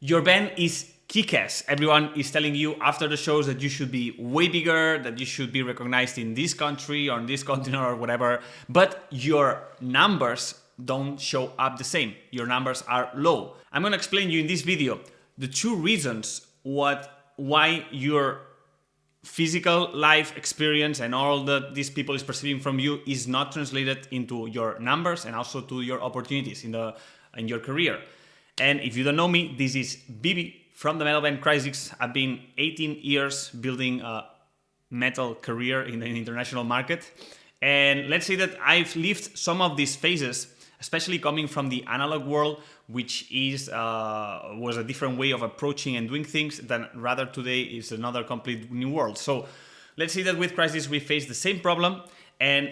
Your band is kickass. Everyone is telling you after the shows that you should be way bigger, that you should be recognized in this country or in this continent or whatever, but your numbers don't show up the same. Your numbers are low. I'm gonna explain you in this video the two reasons why your physical life experience and all that these people is perceiving from you is not translated into your numbers and also to your opportunities in your career. And if you don't know me, this is Bibi from the metal band Crysis. I've been 18 years building a metal career in the international market. And let's say that I've lived some of these phases, especially coming from the analog world, which was a different way of approaching and doing things than rather today is another complete new world. So let's say that with Crysis we face the same problem, and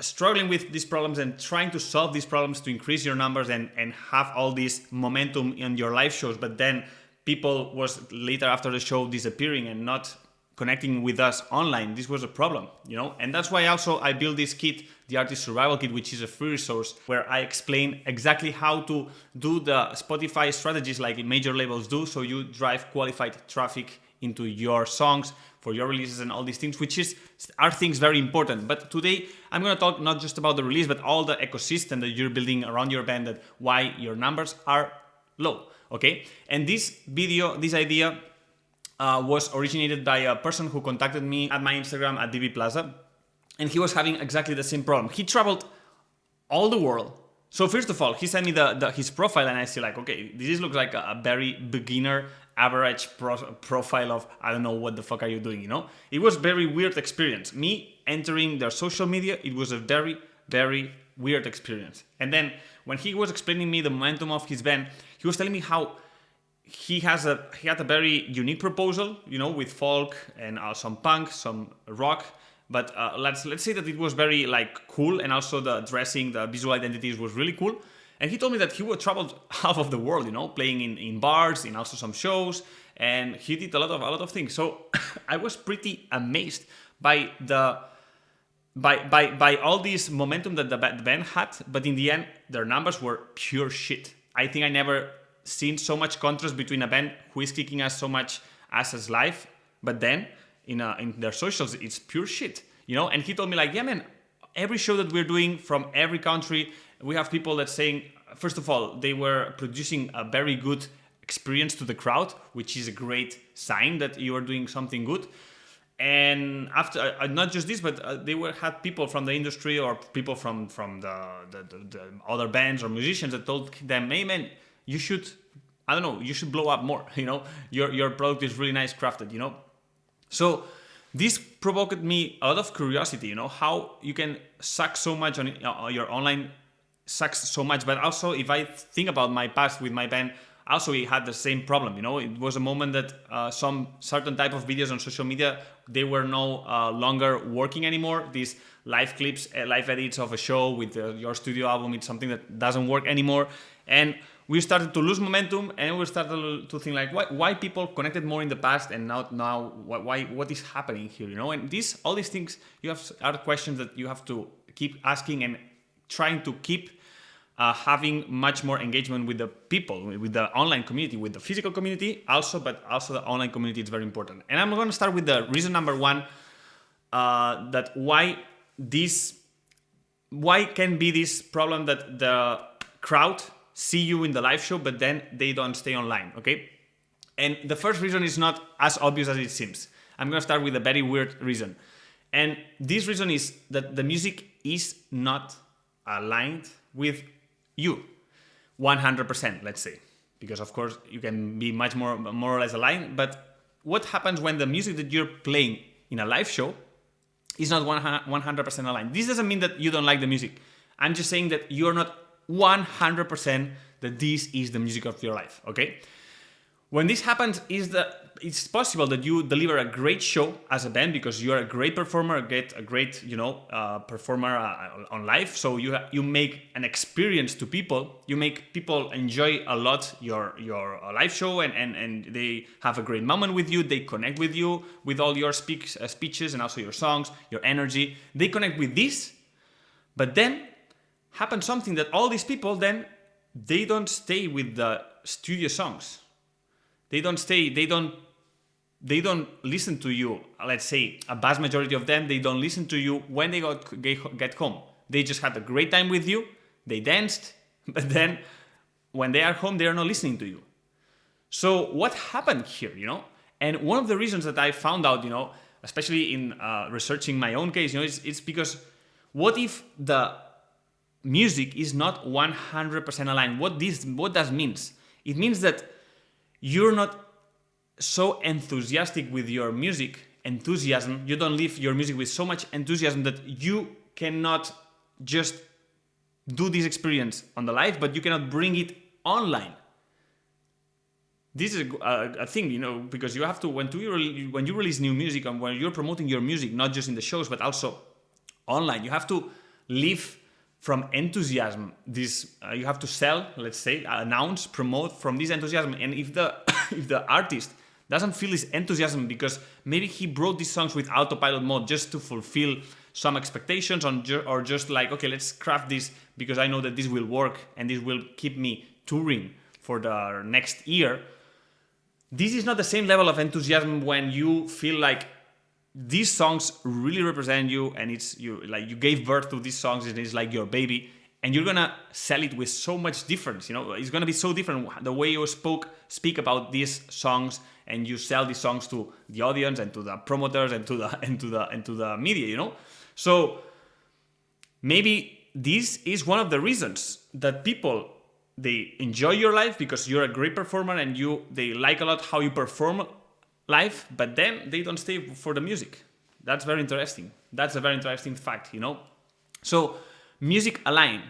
struggling with these problems and trying to solve these problems to increase your numbers and have all this momentum in your live shows, but then people was later after the show disappearing and not connecting with us online. This was a problem, and that's why also I built this kit, the Artist Survival Kit, which is a free resource where I explain exactly how to do the Spotify strategies like major labels do, so you drive qualified traffic into your songs for your releases and all these things, are things very important. But today I'm going to talk not just about the release, but all the ecosystem that you're building around your band, that why your numbers are low. Okay, and this idea was originated by a person who contacted me at my Instagram at DB Plaza, and he was having exactly the same problem. He traveled all the world. So first of all, he sent me his profile, and I see like, okay, this looks like a very beginner, average profile of I don't know what the fuck are you doing, It was very weird experience. Me entering their social media, it was a very, very weird experience. And then when he was explaining me the momentum of his band, he was telling me how he had a very unique proposal, with folk and some punk, some rock. But let's say that it was very like cool, and also the dressing, the visual identities was really cool. And he told me that he would travel half of the world, playing in bars, in also some shows, and he did a lot of things. So I was pretty amazed by by all this momentum that the band had, but in the end, their numbers were pure shit. I think I never seen so much contrast between a band who is kicking us so much as live, but then in their socials, it's pure shit, And he told me like, yeah, man, every show that we're doing from every country, we have people that saying, first of all, they were producing a very good experience to the crowd, which is a great sign that you are doing something good. And after, not just this, but they had people from the industry or people from the other bands or musicians that told them, hey man, you should blow up more, your product is really nice crafted, So this provoked me a lot of curiosity, how you can suck so much on your online sucks so much. But also if I think about my past with my band, also we had the same problem, It was a moment that some certain type of videos on social media, they were no longer working anymore. These live clips, live edits of a show with your studio album, it's something that doesn't work anymore. And we started to lose momentum, and we started to think like, why people connected more in the past and now what is happening here, And all these things are questions that you have to keep asking and trying to keep having much more engagement with the people, with the online community, with the physical community also, but also the online community is very important. And I'm going to start with the reason number one, that why can be this problem that the crowd see you in the live show, but then they don't stay online, okay? And the first reason is not as obvious as it seems. I'm going to start with a very weird reason. And this reason is that the music is not aligned with you 100%, let's say, because of course you can be much more or less aligned. But what happens when the music that you're playing in a live show is not 100% aligned? This doesn't mean that you don't like the music. I'm just saying that you're not 100% that this is the music of your life, okay? When this happens, it's possible that you deliver a great show as a band because you're a great performer, a great performer on live. So you make an experience to people. You make people enjoy a lot your live show, and they have a great moment with you. They connect with you with all your speeches and also your songs, your energy. They connect with this, but then happens something that all these people then they don't stay with the studio songs. They don't stay. They don't listen to you. Let's say a vast majority of them, they don't listen to you when they get home. They just had a great time with you. They danced, but then when they are home, they are not listening to you. So what happened here, And one of the reasons that I found out, especially in researching my own case, it's because what if the music is not 100% aligned? What that means? It means that you're not so enthusiastic with your enthusiasm. You don't live your music with so much enthusiasm that you cannot just do this experience on the live, but you cannot bring it online. This is a thing, because you have to, when you release new music and when you're promoting your music, not just in the shows, but also online, you have to live from enthusiasm. You have to sell, let's say, announce, promote from this enthusiasm. And if the artist doesn't feel this enthusiasm because maybe he wrote these songs with autopilot mode just to fulfill some expectations or just like, okay, let's craft this because I know that this will work and this will keep me touring for the next year. This is not the same level of enthusiasm when you feel like these songs really represent you and you gave birth to these songs and it's like your baby and you're gonna sell it with so much difference. It's gonna be so different the way you speak about these songs and you sell these songs to the audience and to the promoters and to the media. So maybe this is one of the reasons that people, they enjoy your life because you're a great performer and they like a lot how you perform live, but then they don't stay for the music. That's very interesting. That's a very interesting fact, So music align,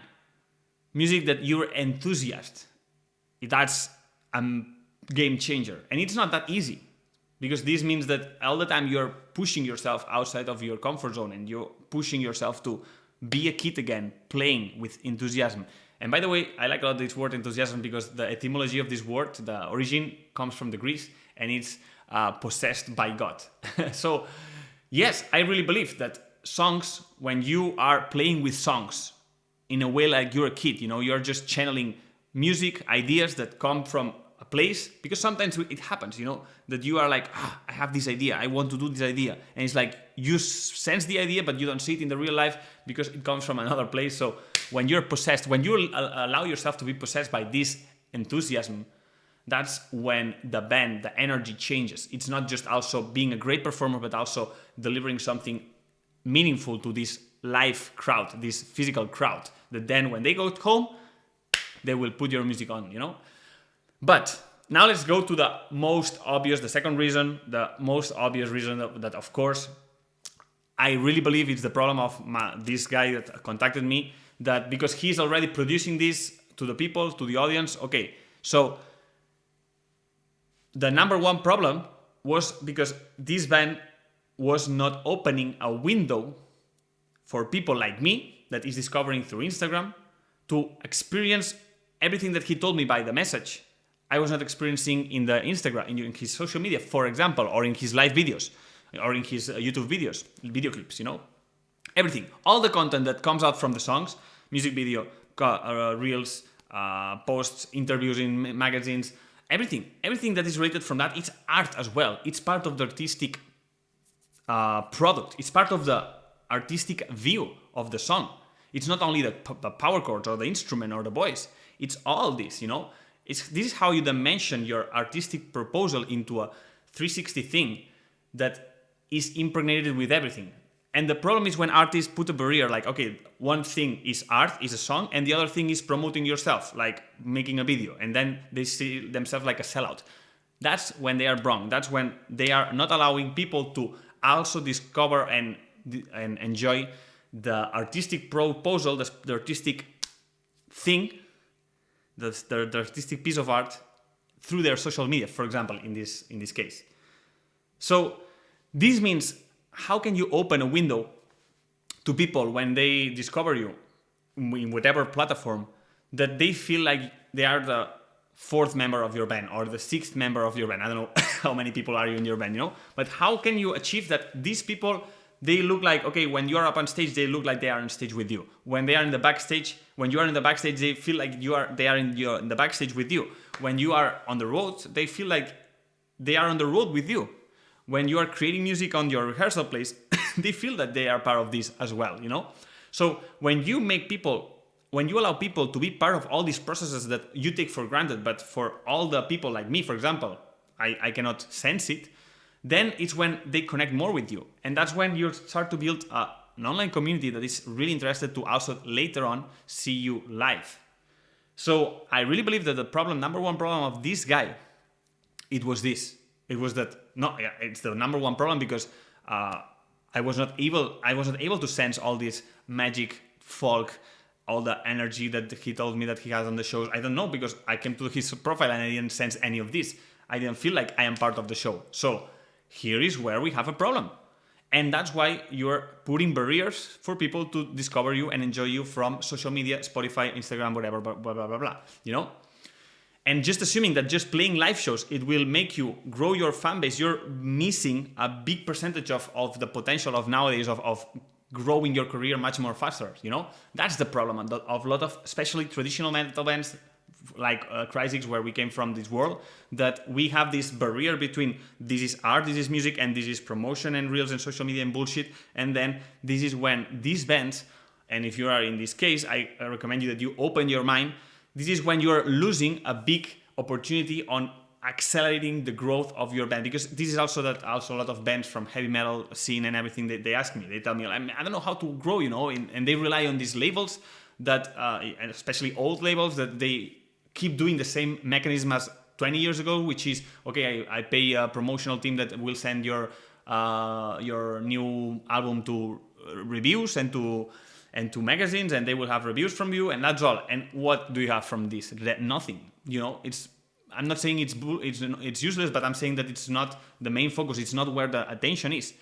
music that you're enthusiast, that's a game changer. And it's not that easy because this means that all the time you're pushing yourself outside of your comfort zone and you're pushing yourself to be a kid again, playing with enthusiasm. And by the way, I like a lot this word enthusiasm because the etymology of this word, the origin comes from the Greece and it's possessed by God. So yes, I really believe that songs, when you are playing with songs in a way like you're a kid, you're just channeling music, ideas that come from a place, because sometimes it happens, that you are like, I have this idea, I want to do this idea. And it's like you sense the idea, but you don't see it in the real life because it comes from another place. So when you're possessed, when you allow yourself to be possessed by this enthusiasm, that's when the energy changes. It's not just also being a great performer, but also delivering something meaningful to this live crowd, this physical crowd, that then when they go home, they will put your music on, But now let's go to the most obvious, the second reason, the most obvious reason that of course, I really believe it's the problem of this guy that contacted me, that because he's already producing this to the people, to the audience, okay, so the number one problem was because this band was not opening a window for people like me that is discovering through Instagram to experience everything that he told me by the message. I was not experiencing in the Instagram, in his social media, for example, or in his live videos, or in his YouTube videos, video clips, Everything, all the content that comes out from the songs, music video, reels, posts, interviews in magazines, everything that is related from that, it's art as well. It's part of the artistic product. It's part of the artistic view of the song. It's not only the power chords or the instrument or the voice. It's all this, This is how you dimension your artistic proposal into a 360 thing that is impregnated with everything. And the problem is when artists put a barrier, like, okay, one thing is art, is a song, and the other thing is promoting yourself, like making a video, and then they see themselves like a sellout. That's when they are wrong. That's when they are not allowing people to also discover and enjoy the artistic proposal, the artistic thing, the artistic piece of art through their social media, for example, in this case. So this means, how can you open a window to people when they discover you in whatever platform, that they feel like they are the fourth member of your band or the sixth member of your band? I don't know how many people are in your band, But how can you achieve that these people, they look like, okay, when you are up on stage, they look like they are on stage with you. When they are in the backstage, when you are in the backstage, they feel like they are in the backstage with you. When you are on the road, they feel like they are on the road with you. When you are creating music on your rehearsal place, they feel that they are part of this as well, you know? So when you allow people to be part of all these processes that you take for granted, but for all the people like me, for example, I cannot sense it, then it's when they connect more with you. And that's when you start to build an online community that is really interested to also later on see you live. So I really believe that the number one problem of this guy, it was this. It was that, it's the number one problem because I wasn't able to sense all this magic, folk, all the energy that he told me that he has on the shows. I don't know, because I came to his profile and I didn't sense any of this. I didn't feel like I am part of the show. So here is where we have a problem. And that's why you're putting barriers for people to discover you and enjoy you from social media, Spotify, Instagram, whatever, blah, blah, blah, blah, blah, you know? And just assuming that just playing live shows, it will make you grow your fan base, you're missing a big percentage of the potential of nowadays of growing your career much more faster, you know? That's the problem of a lot of, especially traditional metal bands, like Crysis, where we came from this world, that we have this barrier between this is art, this is music, and this is promotion and reels and social media and bullshit. And then this is when these bands, and if you are in this case, I recommend you that you open your mind. This is when you're losing a big opportunity on accelerating the growth of your band, because this is also a lot of bands from heavy metal scene and everything, they ask me, they tell me, I don't know how to grow, you know, and they rely on these labels that, and especially old labels, that they keep doing the same mechanism as 20 years ago, which is, okay, I pay a promotional team that will send your new album to reviews and to magazines, and they will have reviews from you, and that's all. And what do you have from this? Nothing. You know, I'm not saying it's useless, but I'm saying that it's not the main focus. It's not where the attention is,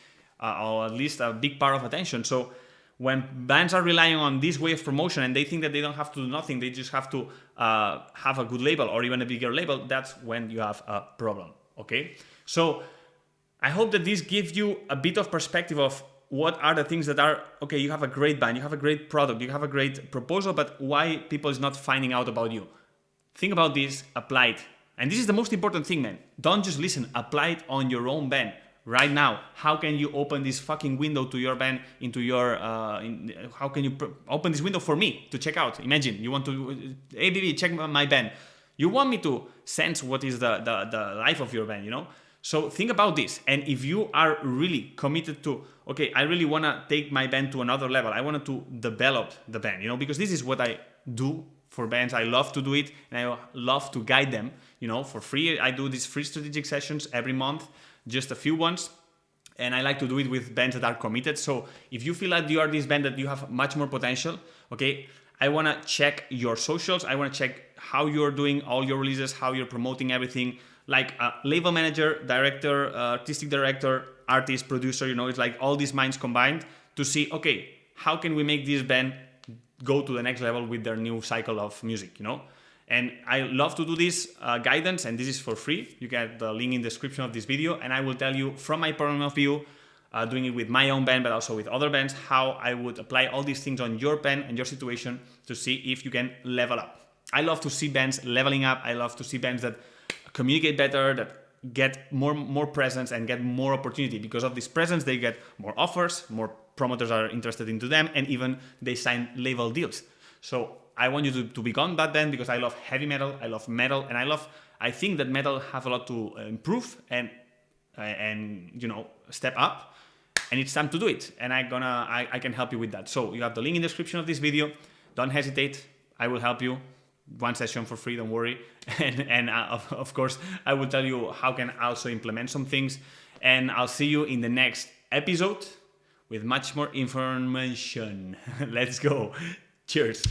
or at least a big part of attention. So when bands are relying on this way of promotion and they think that they don't have to do nothing, they just have to have a good label or even a bigger label, that's when you have a problem, okay? So I hope that this gives you a bit of perspective of what are the things that are, okay, you have a great band, you have a great product, you have a great proposal, but why people is not finding out about you? Think about this, apply it. And this is the most important thing, man. Don't just listen, apply it on your own band. Right now, how can you open this fucking window to your band into your, how can you open this window for me to check out? Imagine you want to, hey baby, check my band. You want me to sense what is the life of your band, you know? So think about this. And if you are really committed to, okay, I really want to take my band to another level. I wanted to develop the band, you know, because this is what I do for bands. I love to do it and I love to guide them, you know, for free. I do these free strategic sessions every month, just a few ones, and I like to do it with bands that are committed. So if you feel like you are this band that you have much more potential, okay, I want to check your socials. I want to check how you're doing all your releases, how you're promoting everything, like a label manager, director, artistic director, artist, producer, you know, it's like all these minds combined to see, okay, how can we make this band go to the next level with their new cycle of music, you know? And I love to do this guidance, and this is for free. You get the link in the description of this video, and I will tell you from my point of view, doing it with my own band, but also with other bands, how I would apply all these things on your band and your situation to see if you can level up. I love to see bands leveling up. I love to see bands that communicate better, that get more presence and get more opportunity. Because of this presence, they get more offers, more promoters are interested into them, and even they sign label deals. So I want you to become that band, because I love heavy metal, I love metal, and I think that metal have a lot to improve and you know, step up, and it's time to do it. And I can help you with that. So you have the link in the description of this video. Don't hesitate. I will help you. One session for free, don't worry. And of course, I will tell you how can also implement some things. And I'll see you in the next episode with much more information. Let's go. Cheers.